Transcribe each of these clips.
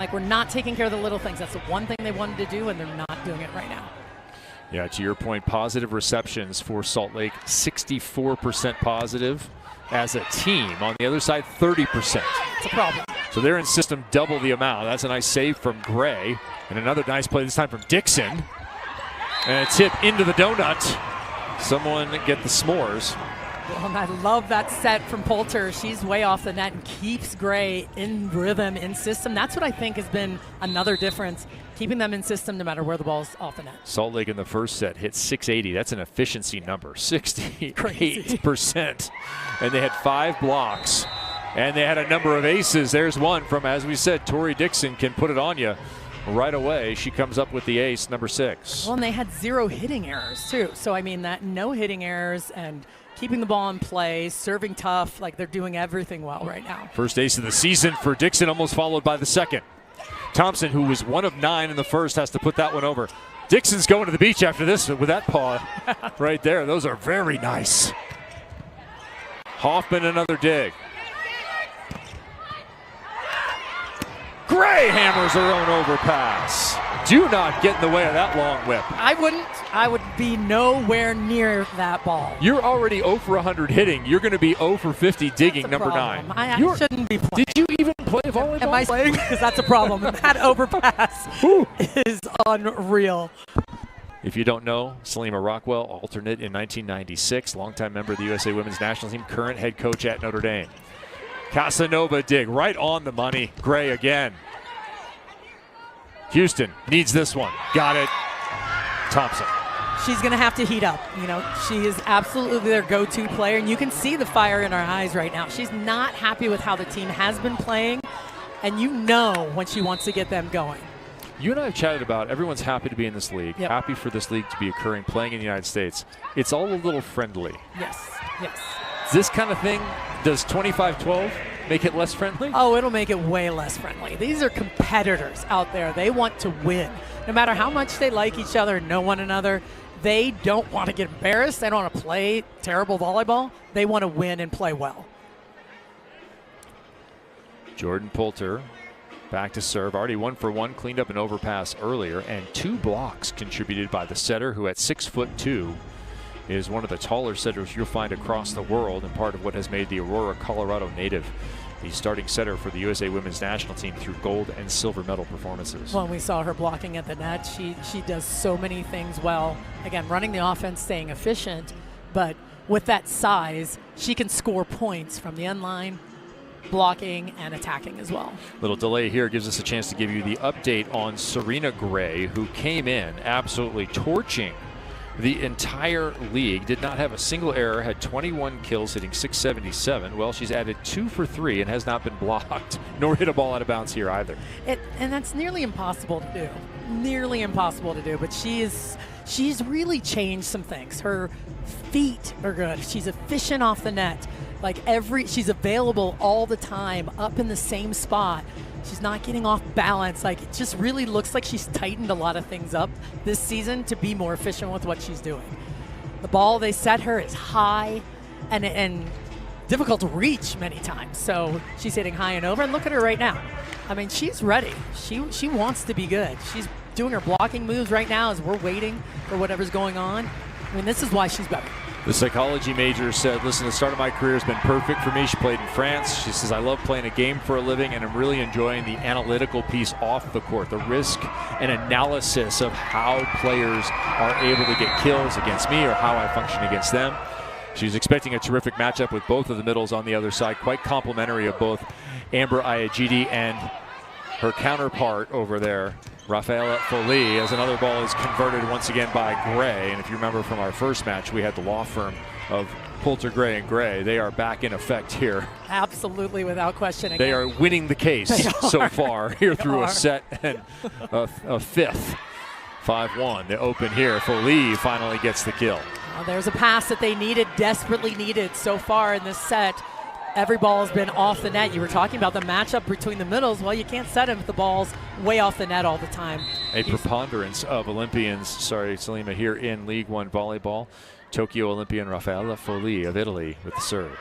like we're not taking care of the little things. That's the one thing they wanted to do, and they're not doing it right now. Yeah, to your point, positive receptions for Salt Lake, 64% positive as a team. On the other side, 30%. It's a problem. So they're in system double the amount. That's a nice save from Gray. And another nice play this time from Dixon. And a tip into the donut. Someone get the s'mores. Well, and I love that set from Poulter. She's way off the net and keeps Gray in rhythm, in system. That's what I think has been another difference, keeping them in system no matter where the ball's off the net. Salt Lake in the first set hit 680. That's an efficiency number, 68%. And they had 5 blocks. And they had a number of aces. There's one from, as we said, Tori Dixon can put it on you right away. She comes up with the ace, number 6. Well, and they had 0 hitting errors, too. So, I mean, that no hitting errors and keeping the ball in play, serving tough, like they're doing everything well right now. First ace of the season for Dixon, almost followed by the second. Thompson, who was 1 of 9 in the first, has to put that one over. Dixon's going to the beach after this with that paw right there. Those are very nice. Hoffman, another dig. Gray hammers her own overpass. Do not get in the way of that long whip. I wouldn't. I would be nowhere near that ball. You're already 0 for 100 hitting. You're going to be 0 for 50 digging, number 9. I shouldn't be playing. Did you even play volleyball? Am I playing? Because that's a problem. That overpass is unreal. If you don't know, Salima Rockwell, alternate in 1996, longtime member of the USA Women's National Team, current head coach at Notre Dame. Casanova dig right on the money. Gray again. Houston needs this one. Got it. Thompson. She's going to have to heat up. You know, she is absolutely their go-to player, and you can see the fire in her eyes right now. She's not happy with how the team has been playing, and you know when she wants to get them going. You and I have chatted about everyone's happy to be in this league, happy for this league to be occurring, playing in the United States. It's all a little friendly. Yes, yes. This kind of thing, does 25-12 make it less friendly? Oh, it'll make it way less friendly. These are competitors out there. They want to win. No matter how much they like each other and know one another, they don't want to get embarrassed. They don't want to play terrible volleyball. They want to win and play well. Jordan Poulter back to serve. Already 1 for 1, cleaned up an overpass earlier, and 2 blocks contributed by the setter, who at 6'2" is one of the taller setters you'll find across the world, and part of what has made the Aurora, Colorado native the starting setter for the USA Women's National Team through gold and silver medal performances. Well, we saw her blocking at the net. She does so many things well. Again, running the offense, staying efficient, but with that size, she can score points from the end line, blocking and attacking as well. Little delay here gives us a chance to give you the update on Serena Gray, who came in absolutely torching the entire league. Did not have a single error, had 21 kills, hitting .677. Well, she's added 2 for 3 and has not been blocked, nor hit a ball out of bounds here either. And that's nearly impossible to do. Nearly impossible to do, but she's really changed some things. Her feet are good. She's efficient off the net. She's available all the time, up in the same spot. She's not getting off balance. It just really looks like she's tightened a lot of things up this season to be more efficient with what she's doing. The ball they set her is high and difficult to reach many times. So she's hitting high and over, and look at her right now. I mean, she's ready. She wants to be good. She's doing her blocking moves right now as we're waiting for whatever's going on. I mean, this is why she's better. The psychology major said, listen, the start of my career has been perfect for me. She played in France. She says, I love playing a game for a living, and I'm really enjoying the analytical piece off the court, the risk and analysis of how players are able to get kills against me or how I function against them. She's expecting a terrific matchup with both of the middles on the other side, quite complimentary of both Amber Ayajidi and her counterpart over there, Rafaela Foley, as another ball is converted once again by Gray. And if you remember from our first match, we had the law firm of Poulter, Gray, and Gray. They are back in effect here. Absolutely, without question. They are winning the case so far here through a set and a fifth. 5-1 to open here. Foley finally gets the kill. Well, there's a pass that they needed, desperately needed so far in this set. Every ball has been off the net. You were talking about the matchup between the middles. Well, you can't set them if the ball's way off the net all the time. A preponderance of Olympians, Salima, here in League One volleyball. Tokyo Olympian Rafaela Foley of Italy with the serve.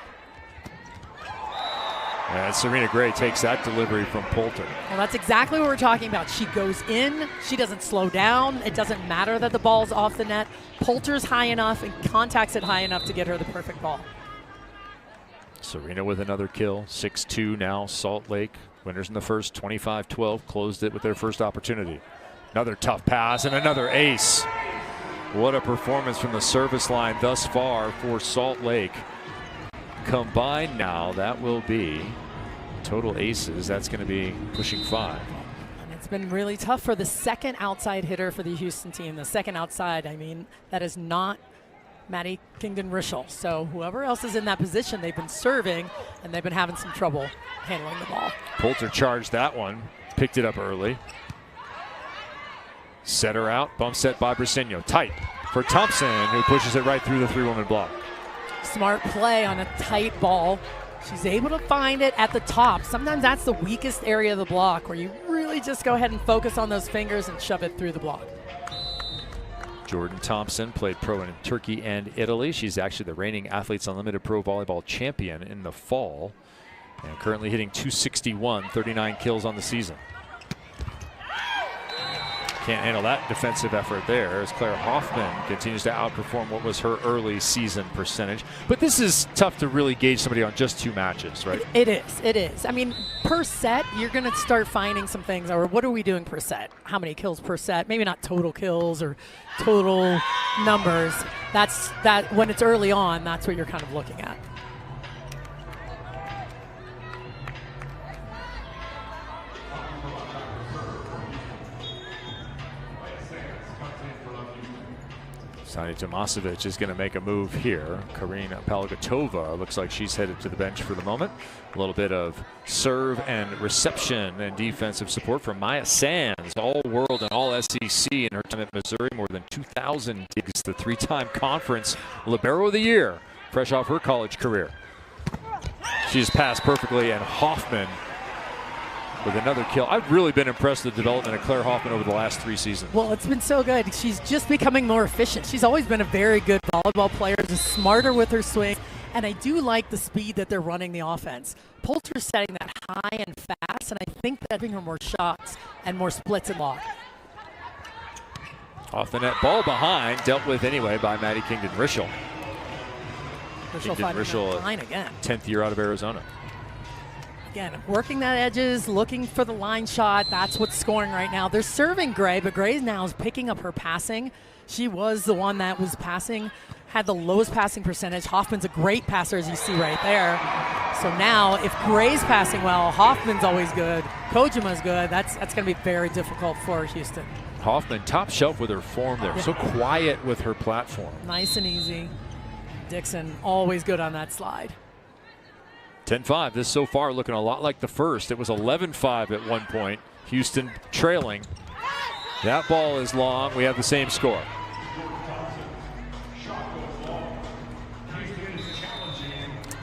And Serena Gray takes that delivery from Poulter. Well, that's exactly what we're talking about. She goes in, she doesn't slow down. It doesn't matter that the ball's off the net. Poulter's high enough and contacts it high enough to get her the perfect ball. Serena with another kill, 6-2 now, Salt Lake. Winners in the first, 25-12, closed it with their first opportunity. Another tough pass and another ace. What a performance from the service line thus far for Salt Lake. Combined now, that will be total aces. That's going to be pushing 5. And it's been really tough for the second outside hitter for the Houston team. The second outside, I mean, that is not Maddie Kingdon-Rischel. So whoever else is in that position, they've been serving, and they've been having some trouble handling the ball. Poulter charged that one, picked it up early. Set her out, bump set by Briseño. Tight for Thompson, who pushes it right through the 3-woman block. Smart play on a tight ball. She's able to find it at the top. Sometimes that's the weakest area of the block, where you really just go ahead and focus on those fingers and shove it through the block. Jordan Thompson played pro in Turkey and Italy. She's actually the reigning Athletes Unlimited Pro Volleyball champion in the fall, and currently hitting .261, 39 kills on the season. Can't handle that defensive effort there as Claire Hoffman continues to outperform what was her early season percentage. But this is tough to really gauge somebody on just 2 matches, right? It is. I mean, per set, you're going to start finding some things. Or what are we doing per set? How many kills per set? Maybe not total kills or total numbers. That when it's early on, that's what you're kind of looking at. Sani Tomasevic is going to make a move here. Karina Palgatova looks like she's headed to the bench for the moment. A little bit of serve and reception and defensive support from Maya Sands, all world and all SEC in her time at Missouri. More than 2,000 digs, the 3-time conference Libero of the Year, fresh off her college career. She's passed perfectly, and Hoffman with another kill. I've really been impressed with the development of Claire Hoffman over the last 3 seasons. Well, it's been so good. She's just becoming more efficient. She's always been a very good volleyball player, just smarter with her swing, and I do like the speed that they're running the offense. Poulter's setting that high and fast, and I think that giving her more shots and more splits and lock. Off the net, ball behind, dealt with anyway by Maddie Kingdon-Rischel. Kingdon-Rischel line again. 10th year out of Arizona. Again, working that edges, looking for the line shot. That's what's scoring right now. They're serving Gray, but Gray now is picking up her passing. She was the one that was passing, had the lowest passing percentage. Hoffman's a great passer, as you see right there. So now, if Gray's passing well, Hoffman's always good. Kojima's good. That's going to be very difficult for Houston. Hoffman top shelf with her form there. So quiet with her platform. Nice and easy. Dixon always good on that slide. 10-5. This so far looking a lot like the first. It was 11-5 at one point. Houston trailing. That ball is long. We have the same score.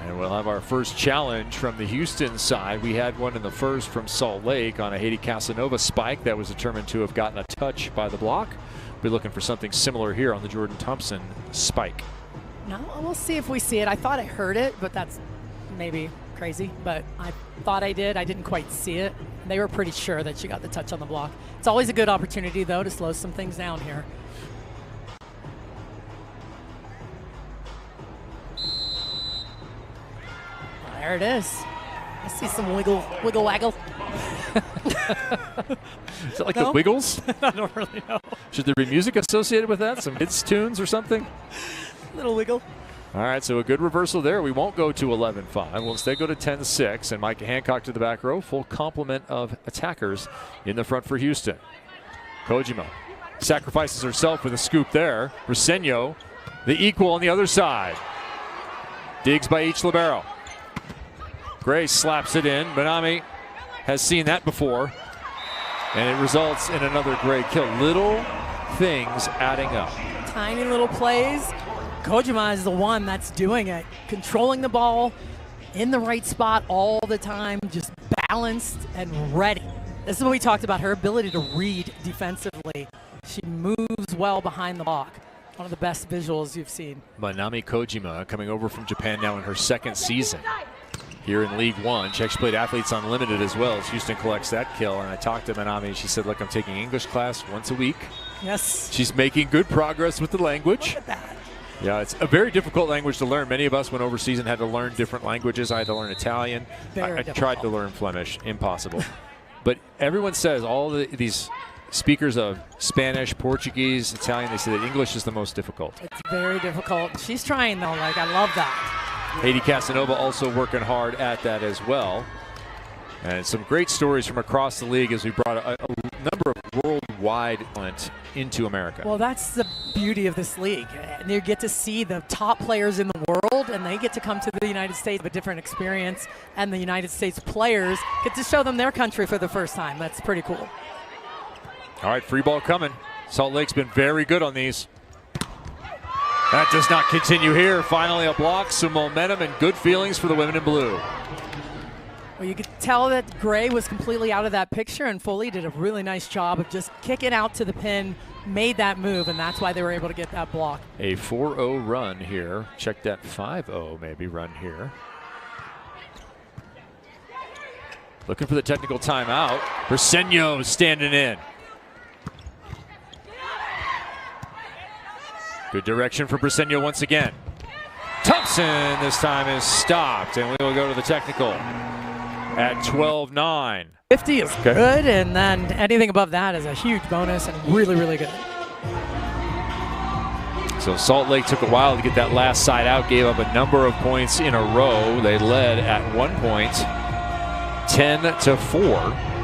And we'll have our first challenge from the Houston side. We had one in the first from Salt Lake on a Haiti Casanova spike that was determined to have gotten a touch by the block. We're looking for something similar here on the Jordan Thompson spike. No, we'll see if we see it. I thought I heard it, but that's maybe crazy, but I thought I did. I didn't quite see it. They were pretty sure that she got the touch on the block. It's always a good opportunity, though, to slow some things down here. There it is. I see some wiggle waggle. Is that like the Wiggles? I don't really know. Should there be music associated with that? Some hits tunes or something? Little wiggle. All right, so a good reversal there. We won't go to 11-5. We'll instead go to 10-6, and Micah Hancock to the back row. Full complement of attackers in the front for Houston. Kojima sacrifices herself with a scoop there. Briseño, the equal on the other side. Digs by each libero. Gray slaps it in. Manami has seen that before, and it results in another Gray kill. Little things adding up. Tiny little plays. Kojima is the one that's doing it, controlling the ball in the right spot all the time, just balanced and ready. This is what we talked about, her ability to read defensively. She moves well behind the block. One of the best visuals you've seen. Manami Kojima coming over from Japan now in her second season. here in League One. She actually played Athletes Unlimited as well as Houston collects that kill. And I talked to Manami and she said, look, I'm taking English class once a week. Yes. She's making good progress with the language. Look at that. Yeah, it's a very difficult language to learn. Many of us went overseas and had to learn different languages. I had to learn Italian. I tried to learn Flemish. Impossible. But everyone says, all these speakers of Spanish, Portuguese, Italian, they say that English is the most difficult. It's very difficult. She's trying, though. Like, I love that. Haiti Casanova also working hard at that as well. And some great stories from across the league as we brought a number of worldwide talent into America. Well, that's the beauty of this league. And you get to see the top players in the world, and they get to come to the United States with a different experience, and the United States players get to show them their country for the first time. That's pretty cool. All right, free ball coming. Salt Lake's been very good on these. That does not continue here. Finally a block, some momentum, and good feelings for the women in blue. Well, you could tell that Gray was completely out of that picture, and Foley did a really nice job of just kicking out to the pin, made that move, and that's why they were able to get that block. A 4-0 run here. Check that 5-0 maybe run here. Looking for the technical timeout. Briseño standing in. Good direction for Briseño once again. Thompson this time is stopped, and we will go to the technical at 12-9. 50 is good, and then anything above that is a huge bonus and really, really good. So Salt Lake took a while to get that last side out, gave up a number of points in a row. They led at one point 10-4.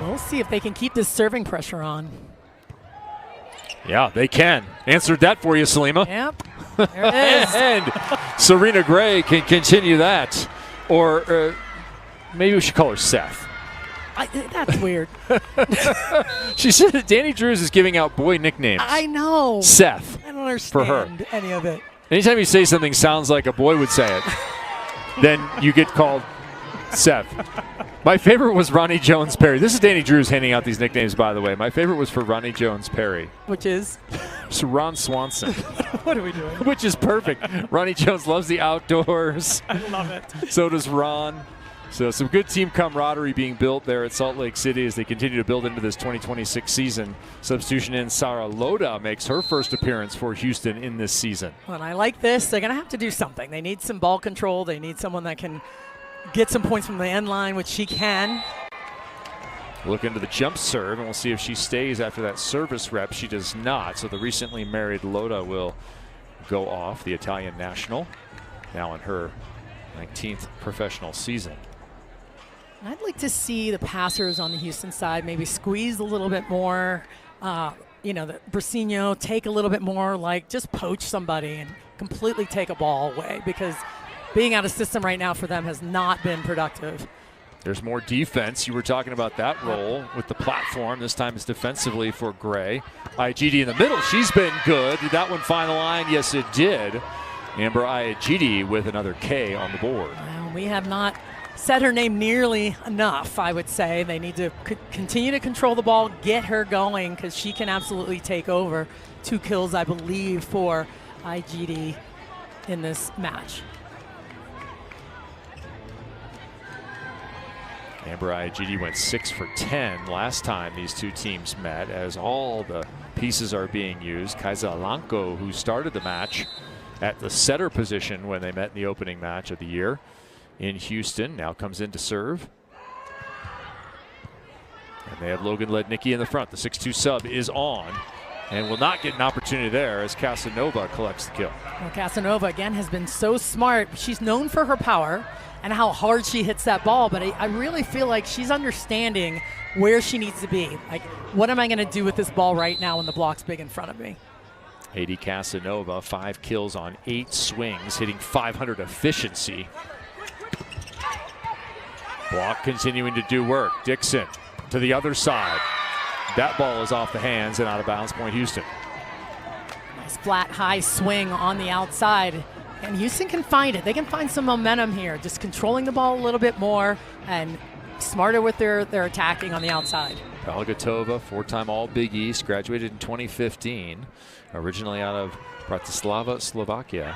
We'll see if they can keep this serving pressure on. Yeah, they can. Answered that for you, Salima. Yep, there it is. And Serena Gray can continue that. Or maybe we should call her Seth. That's weird. She said that Danny Drews is giving out boy nicknames. I know. Seth. I don't understand for her. any of it. Anytime you say something sounds like a boy would say it, then you get called Seth. My favorite was Ronnie Jones Perry. This is Danny Drews handing out these nicknames, by the way. My favorite was for Ronnie Jones Perry. Which is? It's Ron Swanson. What are we doing? Which is perfect. Ronnie Jones loves the outdoors. I love it. So does Ron. So some good team camaraderie being built there at Salt Lake City as they continue to build into this 2026 season. Substitution in Sara Loda makes her first appearance for Houston in this season. Well, and I like this. They're going to have to do something. They need some ball control. They need someone that can get some points from the end line, which she can. Look into the jump serve, and we'll see if she stays after that service rep. She does not, so the recently married Loda will go off, the Italian national, now in her 19th professional season. I'd like to see the passers on the Houston side maybe squeeze a little bit more. You know, the Briseño take a little bit more, like just poach somebody and completely take a ball away, because being out of system right now for them has not been productive. There's more defense. You were talking about that role with the platform. This time it's defensively for Gray. Iagidi in the middle. She's been good. Did that one find the line? Yes, it did. Amber Iagidi with another K on the board. Well, we have not said her name nearly enough, I would say. They need to continue to control the ball, get her going, because she can absolutely take over. 2 kills, I believe, for Iagidi in this match. Amber Iagidi went 6 for 10 last time these two teams met, as all the pieces are being used. Kaisa Alanko, who started the match at the setter position when they met in the opening match of the year in Houston, now comes in to serve. And they have Logan Lednicki in the front. The 6'2 sub is on and will not get an opportunity there as Casanova collects the kill. Well, Casanova, again, has been so smart. She's known for her power and how hard she hits that ball, but I really feel like she's understanding where she needs to be. Like, what am I going to do with this ball right now when the block's big in front of me? Haiti Casanova, 5 kills on 8 swings, hitting .500 efficiency. Block continuing to do work. Dixon to the other side. That ball is off the hands and out of bounds. Point Houston. Nice flat, high swing on the outside. And Houston can find it. They can find some momentum here, just controlling the ball a little bit more and smarter with their attacking on the outside. Palgatova, 4-time All-Big East, graduated in 2015, originally out of Bratislava, Slovakia.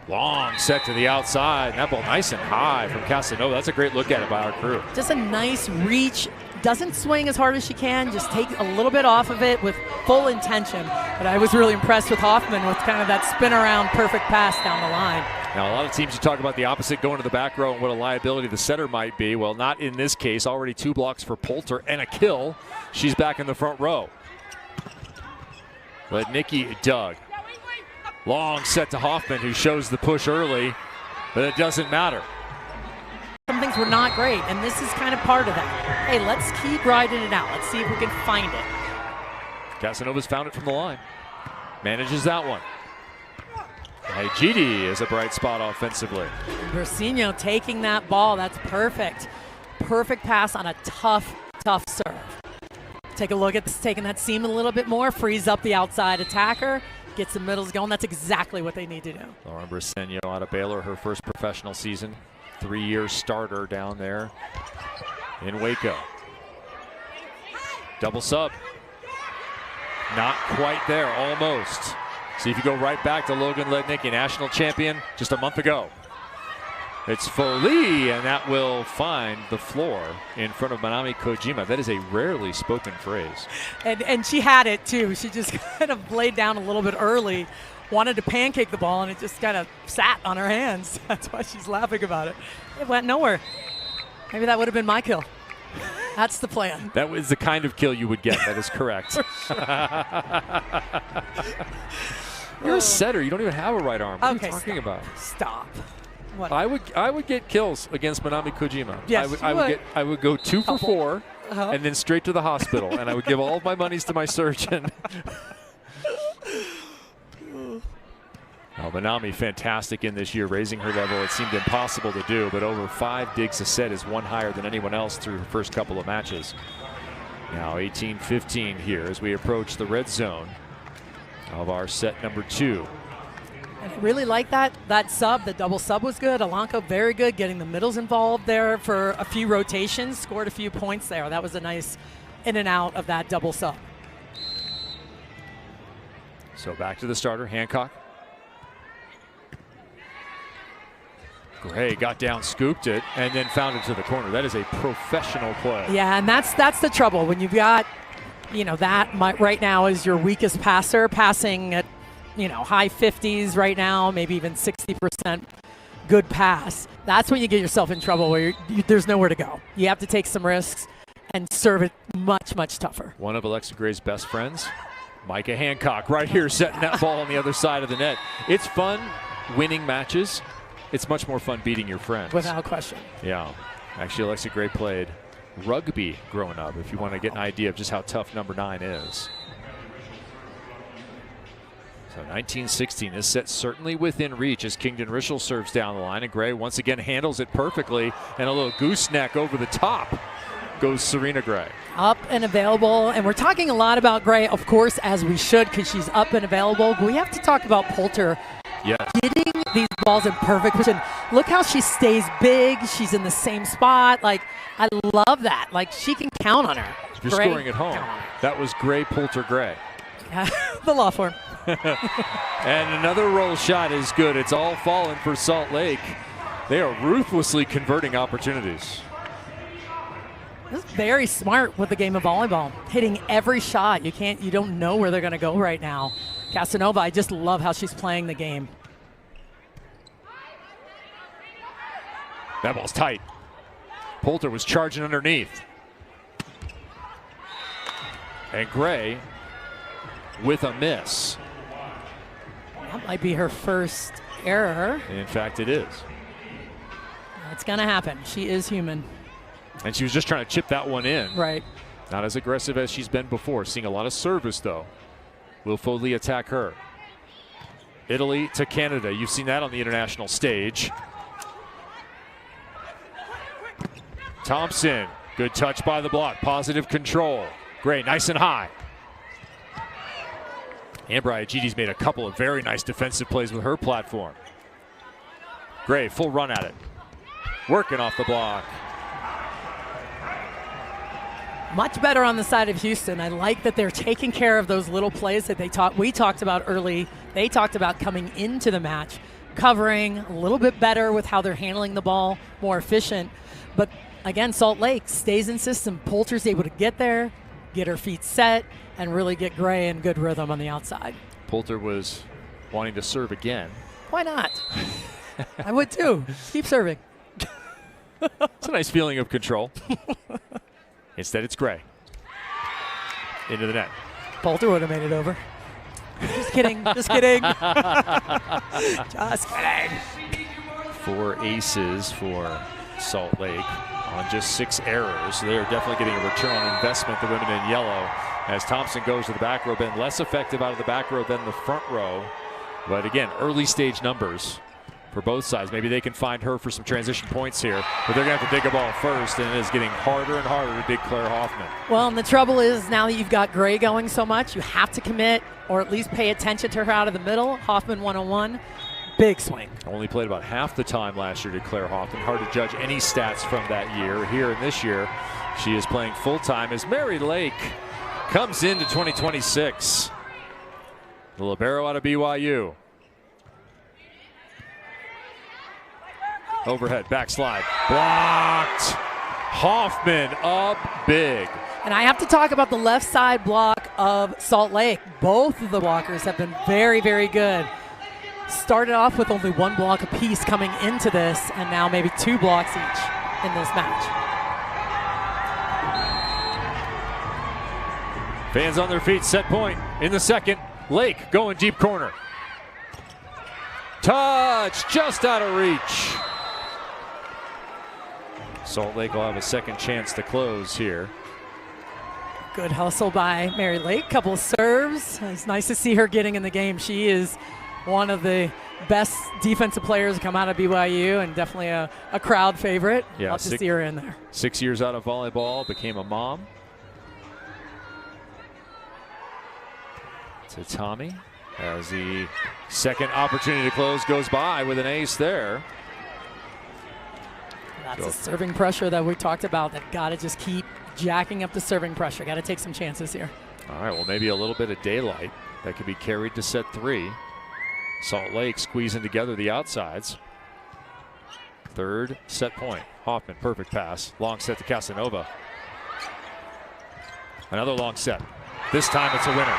Long set to the outside. That ball nice and high from Casanova. That's a great look at it by our crew. Just a nice reach. Doesn't swing as hard as she can. Just take a little bit off of it with full intention. But I was really impressed with Hoffman with kind of that spin around perfect pass down the line. Now, a lot of teams you talk about the opposite going to the back row and what a liability the setter might be. Well, not in this case. Already 2 blocks for Poulter and a kill. She's back in the front row. But Nikki dug. Long set to Hoffman, who shows the push early, but it doesn't matter. Some things were not great, and this is kind of part of that. Hey, let's keep riding it out. Let's see if we can find it. Casanova's found it from the line. Manages that one. GD is a bright spot offensively. Bersinho taking that ball. That's perfect. Perfect pass on a tough serve. Take a look at this, taking that seam a little bit more, frees up the outside attacker, gets the middles going. That's exactly what they need to do. Lauren Bersinho out of Baylor, her first professional season. 3-year starter down there in Waco. Double sub. Not quite there, almost. See if you go right back to Logan Lednicki, national champion just a month ago. It's Foley, and that will find the floor in front of Manami Kojima. That is a rarely spoken phrase. And she had it too. She just kind of laid down a little bit early, wanted to pancake the ball, and it just kind of sat on her hands. That's why she's laughing about it. It went nowhere. Maybe that would have been my kill. That's the plan. That was the kind of kill you would get. That is correct. You're a setter. You don't even have a right arm. What are you talking about? Stop. What? I would get kills against Manami Kojima. Yes, I would go 2 for 4 and then straight to the hospital, and I would give all of my monies to my surgeon. Now, Manami fantastic in this year, raising her level. It seemed impossible to do, but over 5 digs a set is one higher than anyone else through her first couple of matches. Now 18-15 here as we approach the red zone of our set number 2. And I really like that sub. The double sub was good. Alanko very good, getting the middles involved there for a few rotations, scored a few points there. That was a nice in and out of that double sub. So back to the starter, Hancock. Gray got down, scooped it, and then found it to the corner. That is a professional play. Yeah, and that's the trouble when you've got, that right now is your weakest passer, passing at, high 50s right now, maybe even 60% good pass. That's when you get yourself in trouble where there's nowhere to go. You have to take some risks and serve it much, much tougher. One of Alexa Gray's best friends, Micah Hancock, right here setting that ball on the other side of the net. It's fun winning matches. It's much more fun beating your friends. Without question. Yeah. Actually, Alexa Gray played rugby growing up, if you want to get an idea of just how tough number 9 is. So 19-16, this set certainly within reach as Kingdon Rischel serves down the line, and Gray once again handles it perfectly, and a little gooseneck over the top goes Serena Gray. Up and available, and we're talking a lot about Gray, of course, as we should, because she's up and available, but we have to talk about Poulter. Yes. Getting these balls in perfect position. Look how she stays big. She's in the same spot. Like, I love that. Like, she can count on her. If you're scoring at home, that was Gray, Poulter, Gray. The law firm. And another roll shot is good. It's all fallen for Salt Lake. They are ruthlessly converting opportunities. This is very smart with the game of volleyball. Hitting every shot. You don't know where they're going to go right now. Casanova, I just love how she's playing the game. That ball's tight. Poulter was charging underneath. And Gray with a miss. That might be her first error. In fact, it is. It's going to happen. She is human. And she was just trying to chip that one in. Right. Not as aggressive as she's been before. Seeing a lot of service, though. Will Foley attack her? Italy to Canada. You've seen that on the international stage. Thompson. Good touch by the block. Positive control. Gray, nice and high. Amber Iagidi's made a couple of very nice defensive plays with her platform. Gray, full run at it. Working off the block. Much better on the side of Houston. I like that they're taking care of those little plays that we talked about early. They talked about coming into the match. covering, a little bit better with how they're handling the ball, more efficient. But again, Salt Lake stays in system. Poulter's able to get there, get her feet set, and really get Gray in good rhythm on the outside. Poulter was wanting to serve again. Why not? I would too. Keep serving. It's a nice feeling of control. Instead, it's Gray. Into the net. Poulter would have made it over. Just kidding. Just kidding. Just kidding. 4 aces for Salt Lake on just 6 errors. So they are definitely getting a return on investment, the women in yellow, as Thompson goes to the back row. Been less effective out of the back row than the front row. But again, early stage numbers for both sides. Maybe they can find her for some transition points here, but they're going to have to dig a ball first, and it is getting harder and harder to dig Claire Hoffman. Well, and the trouble is now that you've got Gray going so much, you have to commit or at least pay attention to her out of the middle. Hoffman 101, big swing. Only played about half the time last year to Claire Hoffman. Hard to judge any stats from that year. Here in this year, she is playing full-time as Mary Lake comes into 2026. The libero out of BYU. Overhead, backslide, blocked. Hoffman up big. And I have to talk about the left side block of Salt Lake. Both of the blockers have been very, very good. Started off with only 1 block apiece coming into this, and now maybe 2 blocks each in this match. Fans on their feet, set point in the second. Lake going deep corner. Touch, just out of reach. Salt Lake will have a second chance to close here. Good hustle by Mary Lake, couple of serves. It's nice to see her getting in the game. She is one of the best defensive players to come out of BYU and definitely a crowd favorite. Yeah, love to see her in there. 6 years out of volleyball, became a mom. To Tommy as the second opportunity to close goes by with an ace there. That's the serving pressure that we talked about. That got to just keep jacking up the serving pressure. Got to take some chances here. All right, well, maybe a little bit of daylight that could be carried to set 3. Salt Lake squeezing together the outsides. Third set point. Hoffman, perfect pass. Long set to Casanova. Another long set. This time it's a winner.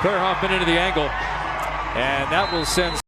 Claire Hoffman into the angle, and that will send